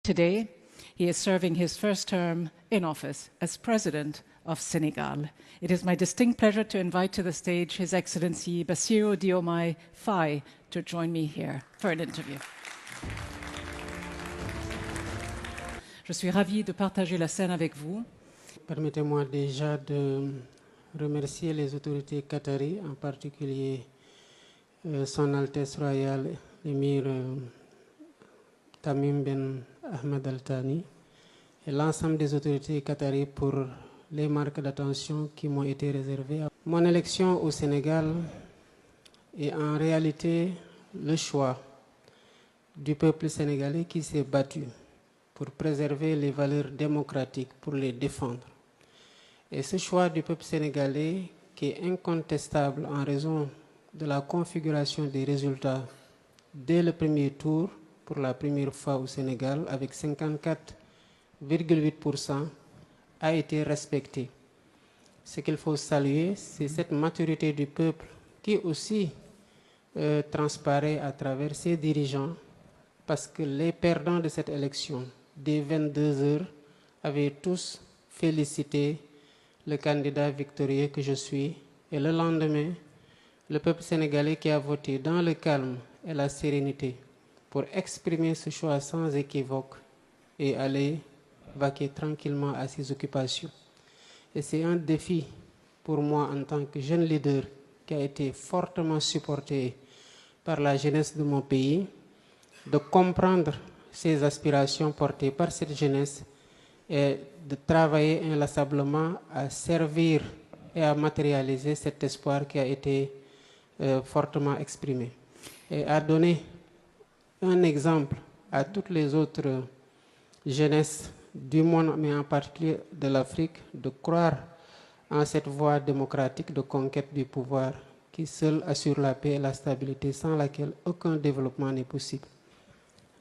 Today, he is serving his first term in office as President of Senegal. It is my distinct pleasure to invite to the stage His Excellency Bassirou Diomaye Faye to join me here for an interview. Je suis ravie de partager la scène avec vous. Permettez-moi déjà de remercier les autorités qataries, en particulier Son Altesse Royale, l'émir Tamim Ben Ahmed Al Thani, et l'ensemble des autorités qataries pour les marques d'attention qui m'ont été réservées. Mon élection au Sénégal est en réalité le choix du peuple sénégalais qui s'est battu pour préserver les valeurs démocratiques, pour les défendre. Et ce choix du peuple sénégalais, qui est incontestable en raison de la configuration des résultats dès le premier tour, pour la première fois au Sénégal, avec 54,8%, a été respecté. Ce qu'il faut saluer, c'est cette maturité du peuple qui aussi transparaît à travers ses dirigeants, parce que les perdants de cette élection, dès 22 heures, avaient tous félicité le candidat victorieux que je suis. Et le lendemain, le peuple sénégalais qui a voté dans le calme et la sérénité pour exprimer ce choix sans équivoque et aller vaquer tranquillement à ses occupations. Et c'est un défi pour moi en tant que jeune leader qui a été fortement supporté par la jeunesse de mon pays, de comprendre ces aspirations portées par cette jeunesse et de travailler inlassablement à servir et à matérialiser cet espoir qui a été fortement exprimé. Et à donner un exemple à toutes les autres jeunesses du monde, mais en particulier de l'Afrique, de croire en cette voie démocratique de conquête du pouvoir qui seule assure la paix et la stabilité, sans laquelle aucun développement n'est possible.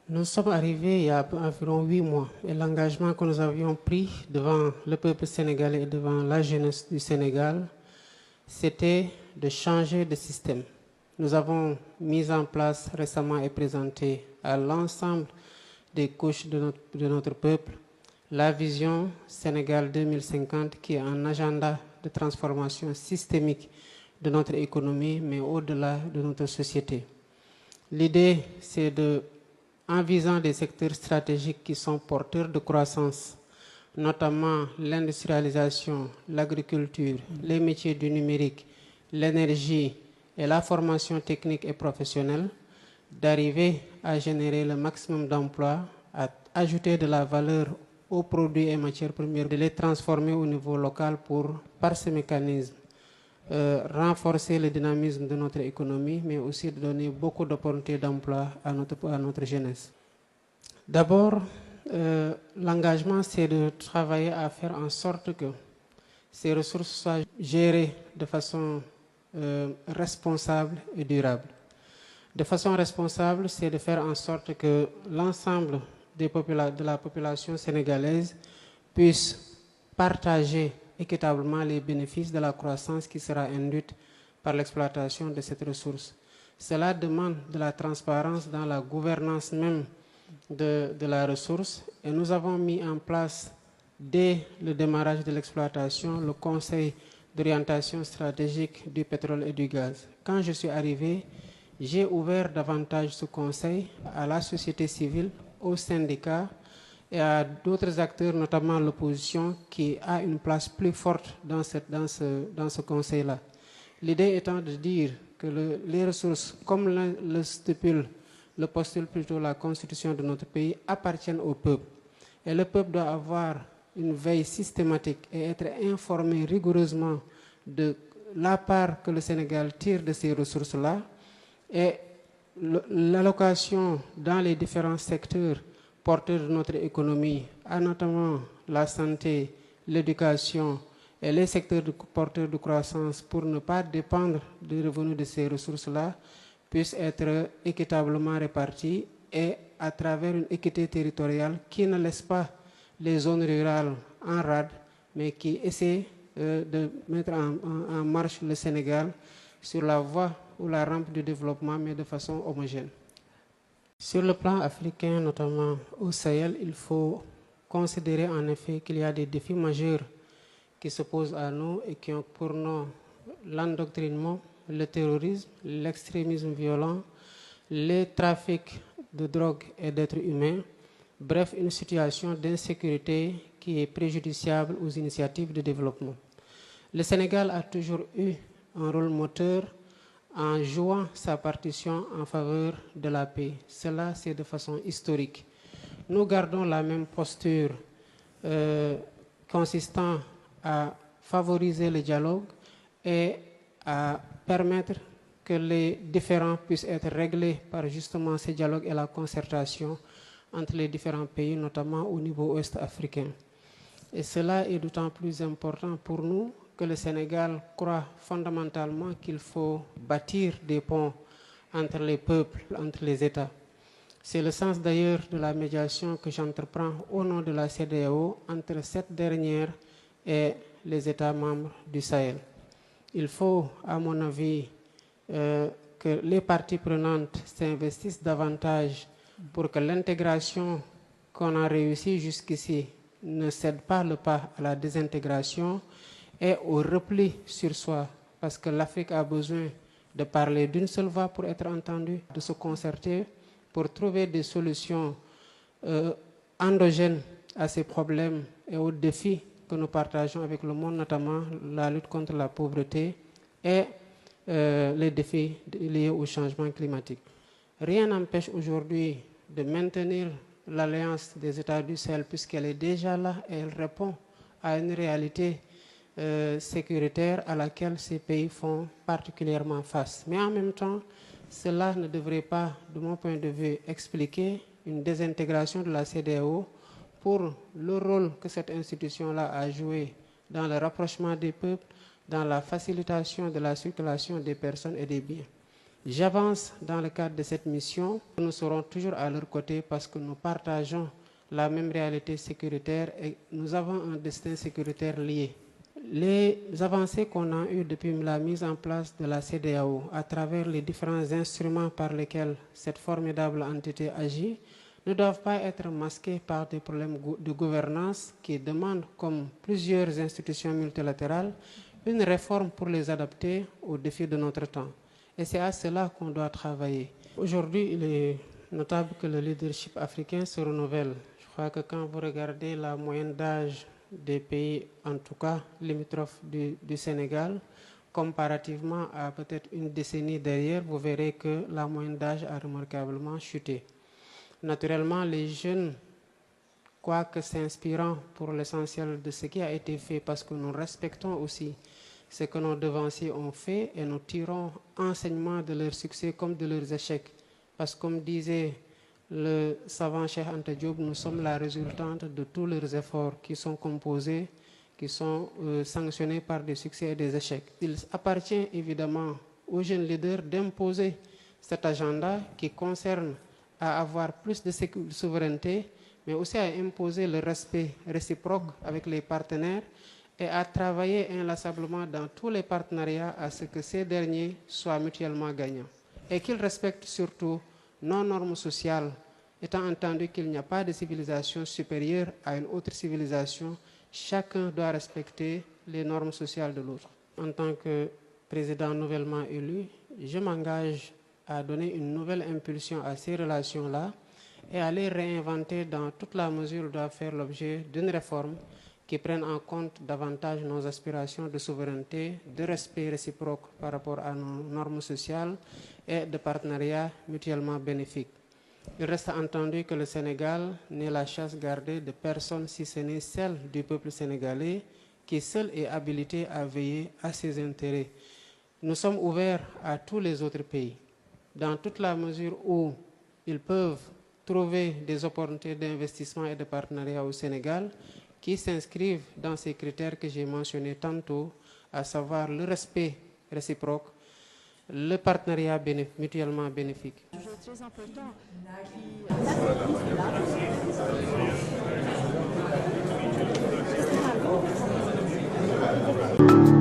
Nous sommes arrivés il y a environ 8 mois et l'engagement que nous avions pris devant le peuple sénégalais et devant la jeunesse du Sénégal, c'était de changer de système. Nous avons mis en place récemment et présenté à l'ensemble des couches de notre peuple la vision Sénégal 2050 qui est un agenda de transformation systémique de notre économie, mais au-delà de notre société. L'idée, c'est en visant des secteurs stratégiques qui sont porteurs de croissance, notamment l'industrialisation, l'agriculture, les métiers du numérique, l'énergie et la formation technique et professionnelle, d'arriver à générer le maximum d'emplois, à ajouter de la valeur aux produits et matières premières, de les transformer au niveau local pour, par ce mécanisme, renforcer le dynamisme de notre économie, mais aussi de donner beaucoup d'opportunités d'emploi à notre jeunesse. D'abord, l'engagement, c'est de travailler à faire en sorte que ces ressources soient gérées de façon responsable et durable. De façon responsable, c'est de faire en sorte que l'ensemble de la population sénégalaise puisse partager équitablement les bénéfices de la croissance qui sera induite par l'exploitation de cette ressource. Cela demande de la transparence dans la gouvernance même de la ressource et nous avons mis en place dès le démarrage de l'exploitation le Conseil d'orientation stratégique du pétrole et du gaz. Quand je suis arrivé, j'ai ouvert davantage ce conseil à la société civile, aux syndicats et à d'autres acteurs, notamment l'opposition, qui a une place plus forte dans ce conseil-là. L'idée étant de dire que les ressources, comme le postule plutôt la constitution de notre pays, appartiennent au peuple. Et le peuple doit avoir une veille systématique et être informé rigoureusement de la part que le Sénégal tire de ces ressources-là et l'allocation dans les différents secteurs porteurs de notre économie, notamment la santé, l'éducation et les secteurs porteurs de croissance, pour ne pas dépendre des revenus de ces ressources-là, puissent être équitablement répartis et à travers une équité territoriale qui ne laisse pas les zones rurales en rade, mais qui essaie de mettre en marche le Sénégal sur la voie ou la rampe du développement, mais de façon homogène. Sur le plan africain, notamment au Sahel, il faut considérer en effet qu'il y a des défis majeurs qui se posent à nous et qui ont pour nom l'endoctrinement, le terrorisme, l'extrémisme violent, les trafics de drogue et d'êtres humains, bref, une situation d'insécurité qui est préjudiciable aux initiatives de développement. Le Sénégal a toujours eu un rôle moteur en jouant sa partition en faveur de la paix. Cela, c'est de façon historique. Nous gardons la même posture consistant à favoriser le dialogue et à permettre que les différends puissent être réglés par justement ces dialogues et la concertation entre les différents pays, notamment au niveau ouest africain. Et cela est d'autant plus important pour nous que le Sénégal croit fondamentalement qu'il faut bâtir des ponts entre les peuples, entre les États. C'est le sens d'ailleurs de la médiation que j'entreprends au nom de la CEDEAO entre cette dernière et les États membres du Sahel. Il faut, à mon avis, que les parties prenantes s'investissent davantage pour que l'intégration qu'on a réussi jusqu'ici ne cède pas le pas à la désintégration et au repli sur soi, parce que l'Afrique a besoin de parler d'une seule voix pour être entendue, de se concerter pour trouver des solutions endogènes à ces problèmes et aux défis que nous partageons avec le monde, notamment la lutte contre la pauvreté et les défis liés au changement climatique. Rien n'empêche aujourd'hui de maintenir l'alliance des États du Sahel puisqu'elle est déjà là et elle répond à une réalité sécuritaire à laquelle ces pays font particulièrement face. Mais en même temps, cela ne devrait pas, de mon point de vue, expliquer une désintégration de la CEDEAO pour le rôle que cette institution-là a joué dans le rapprochement des peuples, dans la facilitation de la circulation des personnes et des biens. J'avance dans le cadre de cette mission. Nous serons toujours à leur côté parce que nous partageons la même réalité sécuritaire et nous avons un destin sécuritaire lié. Les avancées qu'on a eues depuis la mise en place de la CEDEAO à travers les différents instruments par lesquels cette formidable entité agit ne doivent pas être masquées par des problèmes de gouvernance qui demandent, comme plusieurs institutions multilatérales, une réforme pour les adapter aux défis de notre temps. Et c'est à cela qu'on doit travailler. Aujourd'hui, il est notable que le leadership africain se renouvelle. Je crois que quand vous regardez la moyenne d'âge des pays, en tout cas limitrophes du Sénégal, comparativement à peut-être une décennie derrière, vous verrez que la moyenne d'âge a remarquablement chuté. Naturellement, les jeunes, quoique s'inspirant pour l'essentiel de ce qui a été fait, parce que nous respectons aussi ce que nos devanciers ont fait et nous tirons enseignement de leurs succès comme de leurs échecs. Parce que comme disait le savant Cheikh Anta Diop, nous sommes la résultante de tous leurs efforts qui sont composés, qui sont sanctionnés par des succès et des échecs. Il appartient évidemment aux jeunes leaders d'imposer cet agenda qui concerne à avoir plus de souveraineté, mais aussi à imposer le respect réciproque avec les partenaires et à travailler inlassablement dans tous les partenariats à ce que ces derniers soient mutuellement gagnants. Et qu'ils respectent surtout nos normes sociales, étant entendu qu'il n'y a pas de civilisation supérieure à une autre civilisation, chacun doit respecter les normes sociales de l'autre. En tant que président nouvellement élu, je m'engage à donner une nouvelle impulsion à ces relations-là et à les réinventer dans toute la mesure où doivent faire l'objet d'une réforme qui prenne en compte davantage nos aspirations de souveraineté, de respect réciproque par rapport à nos normes sociales et de partenariat mutuellement bénéfique. Il reste entendu que le Sénégal n'est la chasse gardée de personne si ce n'est celle du peuple sénégalais qui seul est habilité à veiller à ses intérêts. Nous sommes ouverts à tous les autres pays, dans toute la mesure où ils peuvent trouver des opportunités d'investissement et de partenariat au Sénégal qui s'inscrivent dans ces critères que j'ai mentionnés tantôt, à savoir le respect réciproque, le partenariat mutuellement bénéfique. Très important. Qui...